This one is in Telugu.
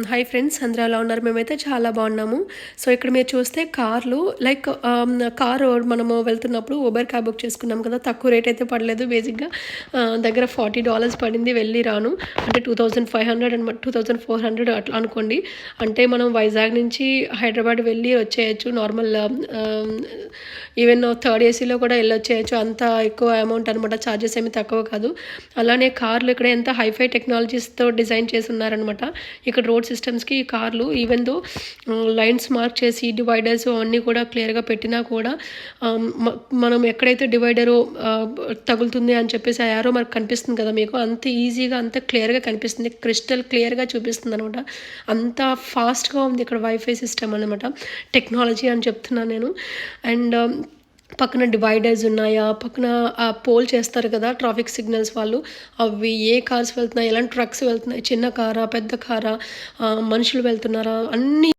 హాయ్ ఫ్రెండ్స్, అందరూ ఎలా ఉన్నారు? మేమైతే చాలా బాగున్నాము. సో ఇక్కడ మీరు చూస్తే కార్లు లైక్ కారు మనము వెళ్తున్నప్పుడు ఊబర్ క్యాబ్ బుక్ చేసుకున్నాం కదా, తక్కువ రేట్ అయితే పడలేదు. బేసిక్గా దగ్గర $40 పడింది వెళ్ళి రాను. అంటే 2500 అండ్ 2400 అట్లా అనుకోండి. అంటే మనం వైజాగ్ నుంచి హైదరాబాద్ వెళ్ళి వచ్చేయచ్చు. నార్మల్ ఈవెన్ థర్డ్ ఏసీలో కూడా వెళ్ళొచ్చేయచ్చు. అంత ఎక్కువ అమౌంట్ అనమాట, ఛార్జెస్ ఏమి తక్కువ కాదు. అలానే కార్లు ఇక్కడ ఎంత హైఫై టెక్నాలజీస్తో డిజైన్ చేసి ఉన్నారనమాట. ఇక్కడ రోడ్ సిస్టమ్స్కి ఈ కార్లు ఈవెన్ దో లైన్స్ మార్క్ చేసి డివైడర్స్ అన్నీ కూడా క్లియర్గా పెట్టినా కూడా మనం ఎక్కడైతే డివైడరు తగులుతుంది అని చెప్పేసి ఆ యారో మనకు కనిపిస్తుంది కదా మీకు, అంత ఈజీగా అంత క్లియర్గా కనిపిస్తుంది, క్రిస్టల్ క్లియర్గా చూపిస్తుంది అనమాట. అంత ఫాస్ట్గా ఉంది ఇక్కడ వైఫై సిస్టమ్ అనమాట, టెక్నాలజీ అని చెప్తున్నాను నేను. అండ్ పక్కన డివైడర్స్ ఉన్నాయా, పక్కన పోల్ చేస్తారు కదా ట్రాఫిక్ సిగ్నల్స్ వాళ్ళు, అవి ఏ కార్స్ వెళ్తున్నాయి, ఎలాంటి ట్రక్స్ వెళ్తున్నాయి, చిన్న కారా పెద్ద కారా, మనుషులు వెళ్తున్నారా, అన్నీ